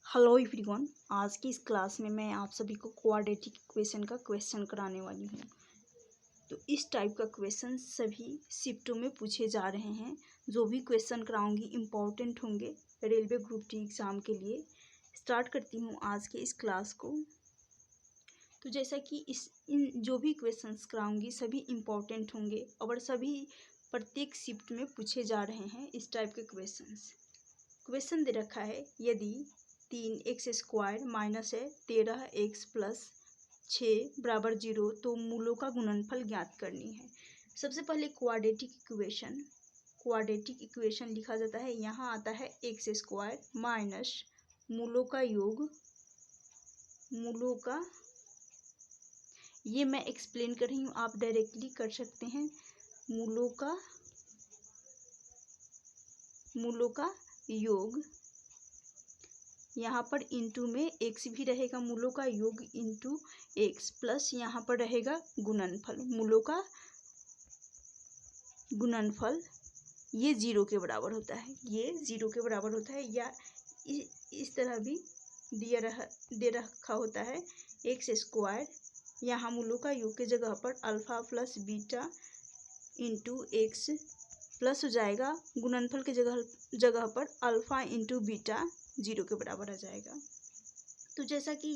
Hello everyone. आज की इस क्लास में मैं आप सभी को क्वाड्रेटिक इक्वेशन का क्वेश्चन कराने वाली हूँ। तो इस टाइप का क्वेश्चन सभी शिफ्टों में पूछे जा रहे हैं। जो भी क्वेश्चन कराऊंगी इम्पोर्टेंट होंगे रेलवे ग्रुप डी एग्ज़ाम के लिए। स्टार्ट करती हूँ आज के इस क्लास को। तो जैसा कि इन जो भी क्वेश्चंस कराऊंगी सभी इम्पोर्टेंट होंगे और सभी प्रत्येक शिफ्ट में पूछे जा रहे हैं इस टाइप के क्वेश्चन दे रखा है, यदि 3x² माइनस है 13x प्लस 6 बराबर 0 तो मूलों का गुणनफल ज्ञात करनी है। सबसे पहले क्वाड्रेटिक इक्वेशन लिखा जाता है। यहाँ आता है x² माइनस मूलों का योग, मूलों का, ये मैं एक्सप्लेन कर रही हूँ, आप डायरेक्टली कर सकते हैं। मूलों का योग, यहाँ पर इंटू में x भी रहेगा, मूलों का योग इंटू x प्लस यहाँ पर रहेगा गुणनफल, मूलों का गुणनफल। ये 0 के बराबर होता है, ये 0 के बराबर होता है, या इस तरह भी दे रखा होता है x², यहाँ मूलों का योग के जगह पर alpha plus beta into x plus हो जाएगा, गुणनफल के जगह पर अल्फा इंटू बीटा 0 के बराबर आ जाएगा। तो जैसा कि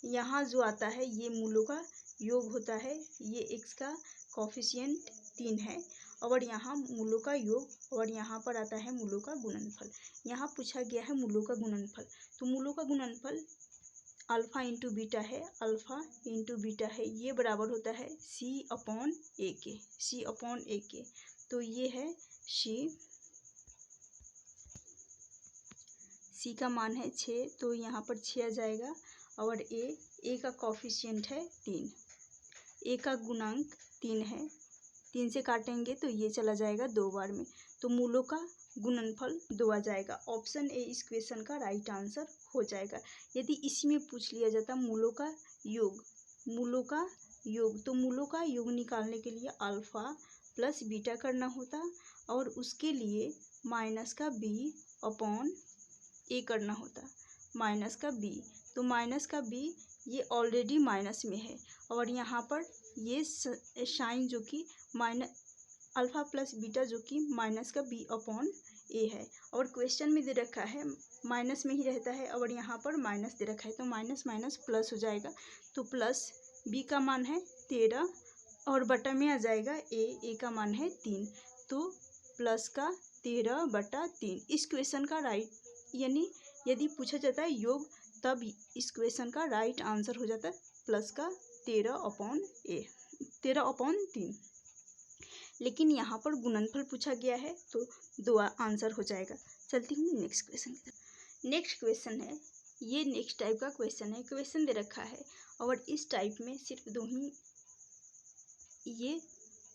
यहाँ जो आता है ये मूलों का योग होता है, ये x का कोफिशिएंट 3 है और यहाँ मूलों का योग और यहाँ पर आता है मूलों का गुणनफल। यहाँ पूछा गया है मूलों का गुणनफल, तो मूलों का गुणनफल अल्फा इंटू बीटा है, अल्फा इंटू बीटा है, ये बराबर होता है c/a के। तो ये है c का मान है 6, तो यहाँ पर 6 आ जाएगा और a का कोफिशिएंट है 3, a का गुणांक 3 है, 3 से काटेंगे तो ये चला जाएगा 2 बार में, तो मूलों का गुणनफल 2 आ जाएगा। ऑप्शन ए इस क्वेश्चन का राइट आंसर हो जाएगा। यदि इसी में पूछ लिया जाता मूलों का योग, तो मूलों का योग निकालने के लिए अल्फा प्लस बीटा करना होता और उसके लिए माइनस का b/a करना होता, माइनस का b। तो माइनस का b ये ऑलरेडी माइनस में है और यहाँ पर ये साइन जो कि अल्फा प्लस बीटा जो कि माइनस का b/a है और क्वेश्चन में दे रखा है माइनस में ही रहता है और यहाँ पर माइनस दे रखा है, तो माइनस माइनस प्लस हो जाएगा। तो प्लस b का मान है 13 और बटा में आ जाएगा a का मान है 3, तो प्लस का 13/3 इस क्वेश्चन का राइट, यानी यदि पूछा जाता है योग तब इस क्वेश्चन का राइट आंसर हो जाता है प्लस का 13/3। लेकिन यहाँ पर गुणनफल पूछा गया है तो 2 आंसर हो जाएगा। चलती हूँ नेक्स्ट क्वेश्चन की तरफ। नेक्स्ट क्वेश्चन है, ये नेक्स्ट टाइप का क्वेश्चन है, क्वेश्चन दे रखा है और इस टाइप में सिर्फ 2 ही, ये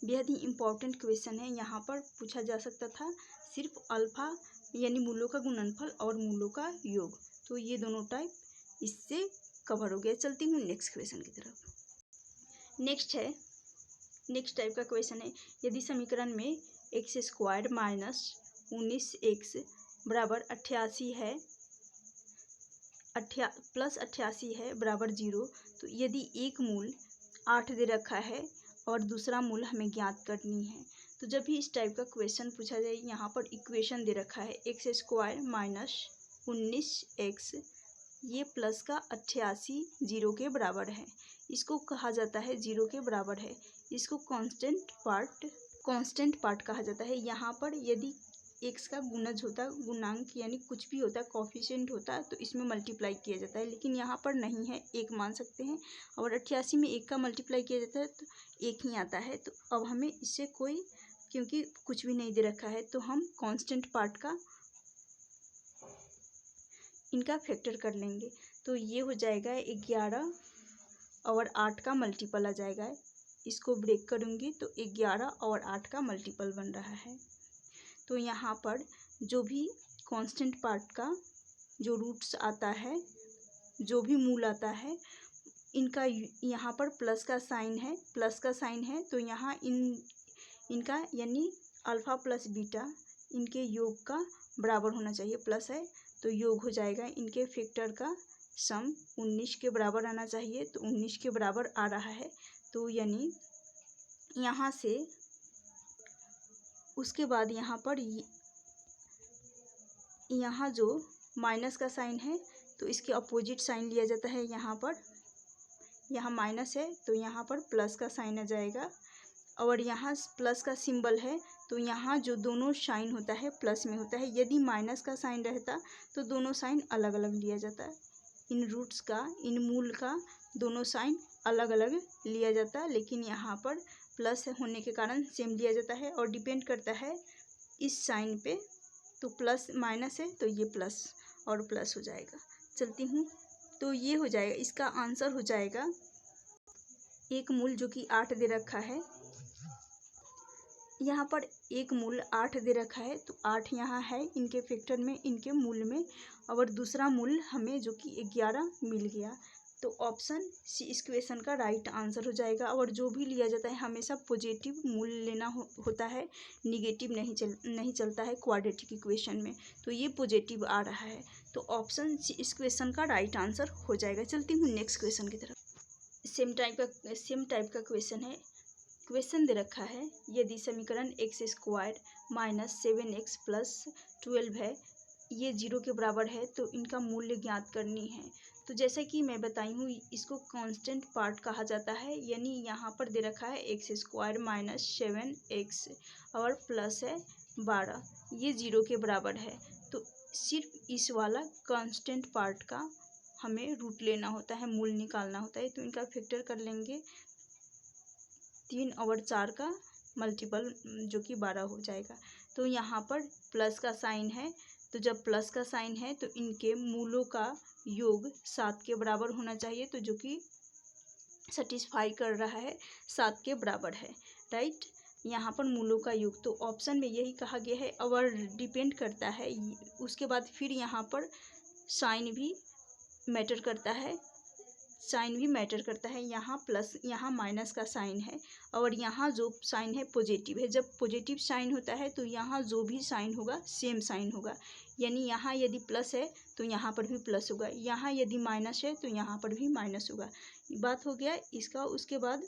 बेहद ही इम्पोर्टेंट क्वेश्चन है। यहाँ पर पूछा जा सकता था सिर्फ अल्फा यानी मूलों का गुणनफल और मूलों का योग, तो ये दोनों टाइप इससे कवर हो गया। चलती हूँ नेक्स्ट क्वेश्चन की तरफ। नेक्स्ट टाइप का क्वेश्चन है, यदि समीकरण में x² माइनस 19x बराबर 88 है प्लस 88 है बराबर 0, तो यदि एक मूल 8 दे रखा है और दूसरा मूल हमें ज्ञात करनी है। तो जब भी इस टाइप का क्वेश्चन पूछा जाए, यहाँ पर इक्वेशन दे रखा है x² माइनस 19x, ये प्लस का 88 0 के बराबर है, इसको कहा जाता है 0 के बराबर है, इसको कांस्टेंट पार्ट कहा जाता है। यहाँ पर यदि x का गुणज होता, गुणांक यानी कुछ भी होता, कोफिशिएंट होता, तो इसमें मल्टीप्लाई किया जाता है, लेकिन यहाँ पर नहीं है, 1 मान सकते हैं और 88 में 1 का मल्टीप्लाई किया जाता है तो 1 ही आता है। तो अब हमें इससे कोई, क्योंकि कुछ भी नहीं दे रखा है, तो हम कांस्टेंट पार्ट का इनका फैक्टर कर लेंगे, तो ये हो जाएगा 11 और 8 का मल्टीपल आ जाएगा। इसको ब्रेक करूँगी तो 11 और 8 का मल्टीपल बन रहा है। तो यहाँ पर जो भी कांस्टेंट पार्ट का जो रूट्स आता है, जो भी मूल आता है, इनका यहाँ पर प्लस का साइन है, तो यहाँ इनका यानी अल्फा प्लस बीटा इनके योग का बराबर होना चाहिए, प्लस है तो योग हो जाएगा। इनके फैक्टर का सम 19 के बराबर आना चाहिए, तो 19 के बराबर आ रहा है। तो यानी यहाँ से उसके बाद यहाँ पर यहाँ जो माइनस का साइन है तो इसके अपोजिट साइन लिया जाता है। यहाँ पर यहाँ माइनस है तो यहाँ पर प्लस का साइन आ जाएगा, और यहाँ प्लस का सिंबल है तो यहाँ जो दोनों साइन होता है प्लस में होता है। यदि माइनस का साइन रहता तो दोनों साइन अलग अलग लिया जाता है। इन रूट्स का, इन मूल का दोनों साइन अलग अलग लिया जाता है, लेकिन यहाँ पर प्लस होने के कारण सेम लिया जाता है और डिपेंड करता है इस साइन पे। तो प्लस माइनस है तो ये प्लस और प्लस हो जाएगा। चलती हूँ, तो ये हो जाएगा, इसका आंसर हो जाएगा एक मूल जो कि 8 दे रखा है। यहाँ पर एक मूल 8 दे रखा है तो 8 यहाँ है इनके फैक्टर में, इनके मूल में, और दूसरा मूल हमें जो कि 11 मिल गया। तो ऑप्शन सी इस क्वेश्चन का राइट आंसर हो जाएगा। और जो भी लिया जाता है हमेशा पॉजिटिव मूल लेना होता है, निगेटिव नहीं चलता है क्वाड्रेटिक इक्वेशन में। तो ये पॉजिटिव आ रहा है, तो ऑप्शन सी इस क्वेश्चन का राइट आंसर हो जाएगा। चलती हूँ नेक्स्ट क्वेश्चन की तरफ। सेम टाइप का क्वेश्चन है। क्वेश्चन दे रखा है, यदि समीकरण x² माइनस 7x प्लस 12 है, ये 0 के बराबर है तो इनका मूल्य ज्ञात करनी है। तो जैसा कि मैं बताई हूँ, इसको कांस्टेंट पार्ट कहा जाता है। यानी यहाँ पर दे रखा है x² माइनस 7x और प्लस है 12, ये 0 के बराबर है। तो सिर्फ इस वाला कांस्टेंट पार्ट का हमें रूट लेना होता है, मूल निकालना होता है। तो इनका फैक्टर कर लेंगे, 3 और 4 का मल्टीपल जो कि 12 हो जाएगा। तो यहाँ पर प्लस का साइन है, तो जब प्लस का साइन है तो इनके मूलों का योग 7 के बराबर होना चाहिए, तो जो कि सेटिस्फाई कर रहा है, 7 के बराबर है, राइट। यहाँ पर मूलों का योग, तो ऑप्शन में यही कहा गया है। और डिपेंड करता है, उसके बाद फिर यहाँ पर साइन भी मैटर करता है, यहाँ प्लस, यहाँ माइनस का साइन है, और यहाँ जो साइन है पॉजिटिव है। जब पॉजिटिव साइन होता है तो यहाँ जो भी साइन होगा सेम साइन होगा। यानी यहाँ यदि प्लस है तो यहाँ पर भी प्लस होगा, यहाँ यदि माइनस है तो यहाँ पर भी माइनस होगा। बात हो गया इसका। उसके बाद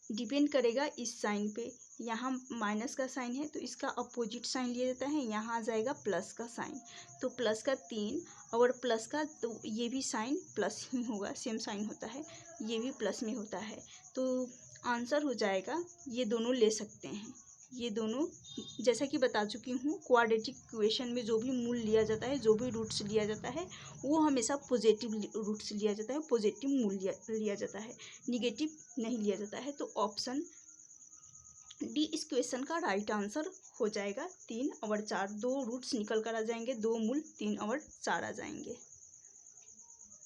डिपेंड करेगा इस साइन पे, यहाँ माइनस का साइन है तो इसका अपोजिट साइन लिया जाता है, यहाँ आ जाएगा प्लस का साइन। तो प्लस का 3 और प्लस का, तो ये भी साइन प्लस ही होगा, सेम साइन होता है, ये भी प्लस में होता है। तो आंसर हो जाएगा, ये दोनों ले सकते हैं। ये दोनों जैसा कि बता चुकी हूँ, क्वाड्रेटिक इक्वेशन में जो भी मूल लिया जाता है, जो भी रूट्स लिया जाता है, वो हमेशा पॉजिटिव रूट्स लिया जाता है, पॉजिटिव मूल लिया जाता है, निगेटिव नहीं लिया जाता है। तो ऑप्शन डी इस क्वेश्चन का राइट आंसर हो जाएगा। 3 और 4 दो रूट्स निकल कर आ जाएंगे, दो मूल 3 और 4 आ जाएंगे।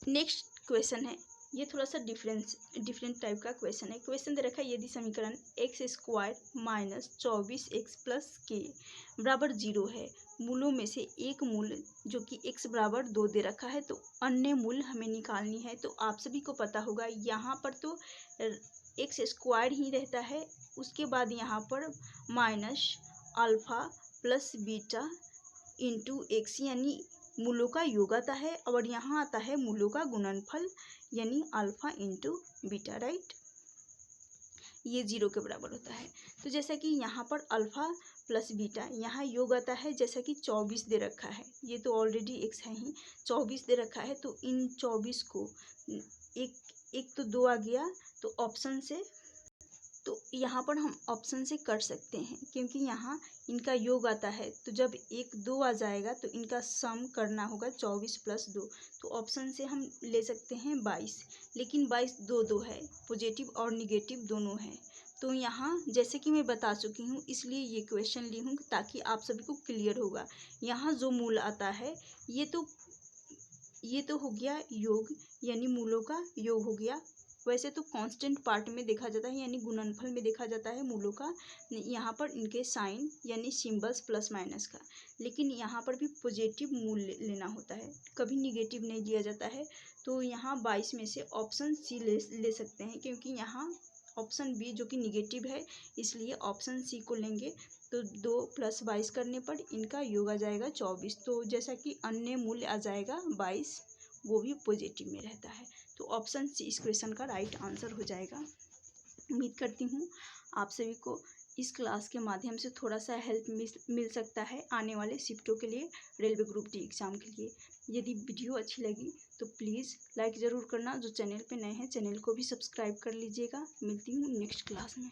नेक्स्ट क्वेश्चन है, ये थोड़ा सा डिफरेंट टाइप का क्वेश्चन है। क्वेश्चन दे रखा है, यदि समीकरण x² minus 24x plus k बराबर 0 है, मूलों में से एक मूल जो कि x बराबर 2 दे रखा है, तो अन्य मूल हमें निकालनी है। तो आप सभी को पता होगा, यहाँ पर तो x² ही रहता है, उसके बाद यहाँ पर minus alpha plus beta into x, यानी मूलों का योग आता है, और यहाँ आता है मूलों का गुणनफल, यानी अल्फ़ा इंटू बीटा, राइट। ये 0 के बराबर होता है। तो जैसा कि यहाँ पर अल्फ़ा प्लस बीटा, यहाँ योग आता है, जैसा कि 24 दे रखा है, ये तो ऑलरेडी x है ही, 24 दे रखा है। तो इन 24 को एक तो 2 आ गया, तो ऑप्शन से, तो यहाँ पर हम ऑप्शन से कर सकते हैं, क्योंकि यहाँ इनका योग आता है। तो जब 1 2 आ जाएगा तो इनका सम करना होगा 24 प्लस 2, तो ऑप्शन से हम ले सकते हैं 22। लेकिन 22 2 है, पॉजिटिव और निगेटिव दोनों हैं। तो यहाँ जैसे कि मैं बता चुकी हूँ, इसलिए ये क्वेश्चन ली हूँ ताकि आप सभी को क्लियर होगा। यहाँ जो मूल आता है, ये तो हो गया योग, यानी मूलों का योग हो गया। वैसे तो कांस्टेंट पार्ट में देखा जाता है, यानी गुणनफल में देखा जाता है मूलों का, यहाँ पर इनके साइन यानी सिंबल्स प्लस माइनस का। लेकिन यहाँ पर भी पॉजिटिव मूल लेना होता है, कभी निगेटिव नहीं लिया जाता है। तो यहाँ 22 में से ऑप्शन सी ले सकते हैं, क्योंकि यहाँ ऑप्शन बी जो कि निगेटिव है, इसलिए ऑप्शन सी को लेंगे। तो 2 + 22 करने पर इनका योग आ जाएगा 24। तो जैसा कि अन्य मूल्य आ जाएगा 22, वो भी पॉजिटिव में रहता है। तो ऑप्शन सी इस क्वेश्चन का राइट आंसर हो जाएगा। उम्मीद करती हूँ आप सभी को इस क्लास के माध्यम से थोड़ा सा हेल्प मिल सकता है आने वाले शिफ्टों के लिए, रेलवे ग्रुप डी एग्ज़ाम के लिए। यदि वीडियो अच्छी लगी तो प्लीज़ लाइक ज़रूर करना। जो चैनल पे नए हैं चैनल को भी सब्सक्राइब कर लीजिएगा। मिलती हूँ नेक्स्ट क्लास में।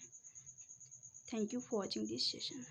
Thank you for watching this session.